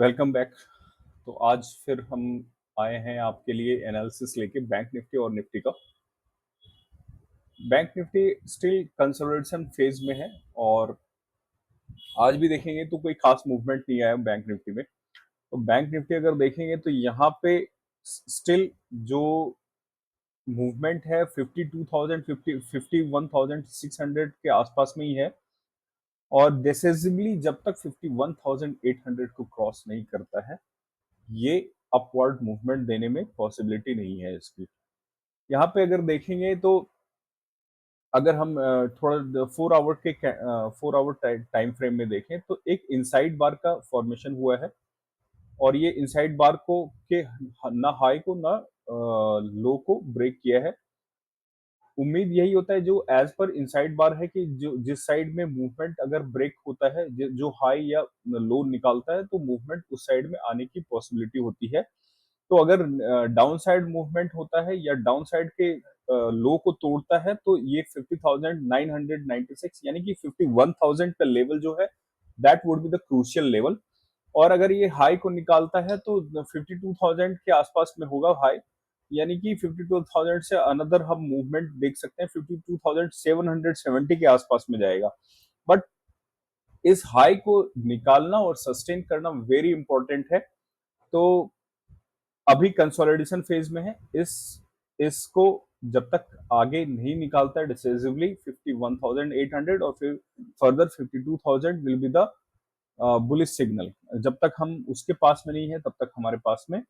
Welcome back. तो आज फिर हम आए हैं आपके लिए एनालिसिस लेके बैंक निफ्टी और निफ्टी का। Bank Nifty still consolidation phase में है और आज भी देखेंगे तो कोई खास मूवमेंट नहीं आया बैंक निफ्टी में। तो बैंक निफ्टी अगर देखेंगे तो यहाँ पे स्टिल जो मूवमेंट है 52,000 51,600 के आसपास में ही है और डिसेसिवली जब तक 51,800 को क्रॉस नहीं करता है ये अपवर्ड मूवमेंट देने में पॉसिबिलिटी नहीं है इसकी। यहाँ पे अगर देखेंगे तो अगर हम थोड़ा 4 आवर के 4 आवर टाइम फ्रेम में देखें तो एक इनसाइड बार का फॉर्मेशन हुआ है और ये इनसाइड बार को के ना हाई को ना लो को ब्रेक किया है। उम्मीद यही होता है जो एज पर इनसाइड बार है कि जो जिस साइड में मूवमेंट अगर ब्रेक होता है जो हाई या लो निकालता है तो मूवमेंट उस साइड में आने की पॉसिबिलिटी होती है। तो अगर डाउन साइड मूवमेंट होता है या डाउन साइड के लो को तोड़ता है तो ये 50,996 यानी कि 51,000 का लेवल जो है that would be the crucial level. और अगर ये हाई को निकालता है तो 52,000 के आसपास में होगा हाई, यानी कि 52,000 से अनदर हम मूवमेंट देख सकते हैं 52,770 के आसपास में जाएगा। बट इस हाई को निकालना और सस्टेन करना वेरी इंपॉर्टेंट है। तो अभी कंसोलिडेशन फेज में है। इसको जब तक आगे नहीं निकालता है डिसिसिवली 51,800 और फिर further 52,000 will be the bullish signal. जब तक हम उसके पास में नहीं है तब तक हमारे पास में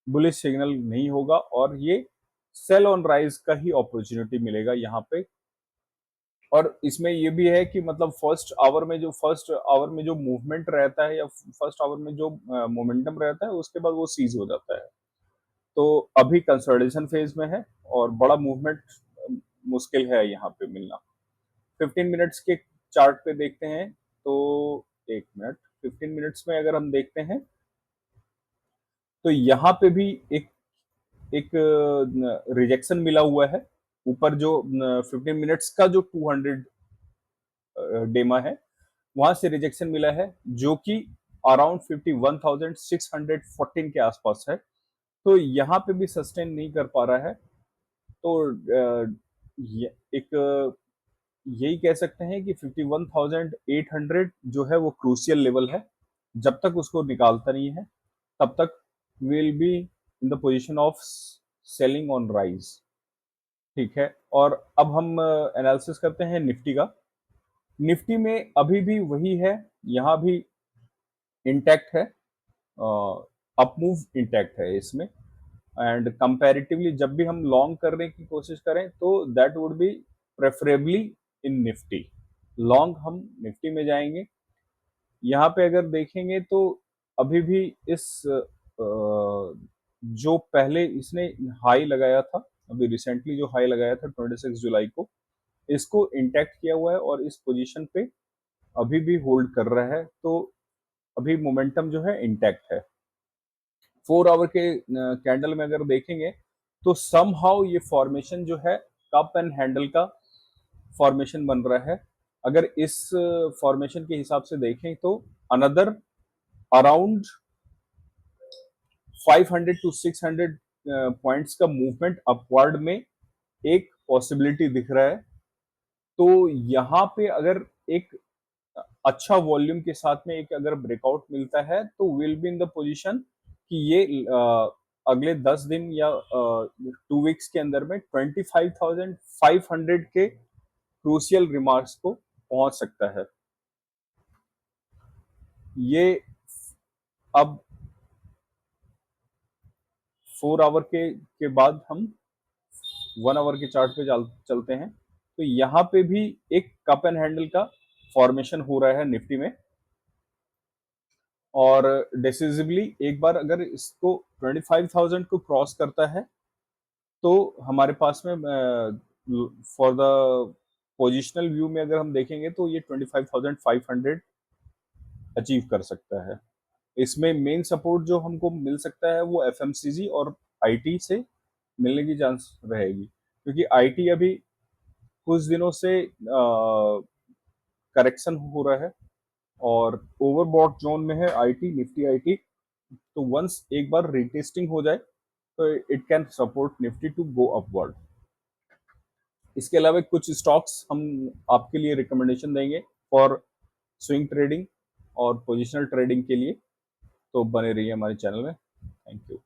बुलिश सिग्नल नहीं होगा और ये सेल ऑन राइज का ही अपॉर्चुनिटी मिलेगा यहाँ पे। और इसमें ये भी है कि मतलब फर्स्ट आवर में जो मूवमेंट रहता है या फर्स्ट आवर में जो मोमेंटम रहता है उसके बाद वो सीज हो जाता है। तो अभी कंसोलिडेशन फेज में है और बड़ा मूवमेंट मुश्किल है यहाँ पे मिलना। 15 मिनट्स के चार्ट पे देखते हैं तो एक मिनट 15 मिनट्स में अगर हम देखते हैं तो यहाँ पे भी एक एक रिजेक्शन मिला हुआ है। ऊपर जो 15 मिनट्स का जो 200 डेमा है वहां से रिजेक्शन मिला है जो कि अराउंड 51,614 के आसपास है। तो यहाँ पे भी सस्टेन नहीं कर पा रहा है। तो एक यही कह सकते हैं कि 51,800 जो है वो क्रूशियल लेवल है। जब तक उसको निकालता नहीं है तब तक will be in the position of selling on rise. ठीक है। और अब हम एनालिसिस करते हैं निफ्टी का। निफ्टी में अभी भी वही है, यहाँ भी इंटैक्ट है, अप मूव इंटैक्ट है इसमें। एंड कंपैरेटिवली जब भी हम लॉन्ग करने की कोशिश करें तो that would be preferably in Nifty. Long हम निफ्टी में जाएंगे। यहाँ पे अगर देखेंगे तो अभी भी इस जो पहले इसने हाई लगाया था, अभी रिसेंटली जो हाई लगाया था 26 जुलाई को, इसको इंटैक्ट किया हुआ है और इस पोजीशन पे अभी भी होल्ड कर रहा है। तो अभी मोमेंटम जो है इंटैक्ट है। 4 आवर के कैंडल में अगर देखेंगे तो समहाउ ये फॉर्मेशन जो है कप एंड हैंडल का फॉर्मेशन बन रहा है। अगर इस फॉर्मेशन के हिसाब से देखें तो अनदर अराउंड 500 टू 600 पॉइंट्स का मूवमेंट अपवर्ड में एक पॉसिबिलिटी दिख रहा है। तो यहाँ पे अगर एक अच्छा वॉल्यूम के साथ में एक अगर ब्रेकआउट मिलता है तो will be in the position कि ये अगले 10 दिन या 2 वीक्स के अंदर में 25,500 के क्रूशियल रिमार्क्स को पहुंच सकता है। ये अब 4 आवर के बाद हम 1 आवर के चार्ट पे चलते हैं। तो यहाँ पे भी एक कप एंड हैंडल का फॉर्मेशन हो रहा है निफ्टी में और डिसिसिवली एक बार अगर इसको 25,000 को क्रॉस करता है तो हमारे पास में फॉर द पोजिशनल व्यू में अगर हम देखेंगे तो ये 25,500 अचीव कर सकता है। इसमें मेन सपोर्ट जो हमको मिल सकता है वो एफएमसीजी और आईटी से मिलने की चांस रहेगी, क्योंकि आईटी अभी कुछ दिनों से करेक्शन हो रहा है और ओवरबॉट जोन में है आईटी, निफ्टी आईटी। तो वंस एक बार रीटेस्टिंग हो जाए तो it can support Nifty to go upward. इसके अलावा कुछ स्टॉक्स हम आपके लिए रिकमेंडेशन देंगे फॉर स्विंग ट्रेडिंग और पोजिशनल ट्रेडिंग के लिए, तो बने रहिए हमारे चैनल में। Thank you.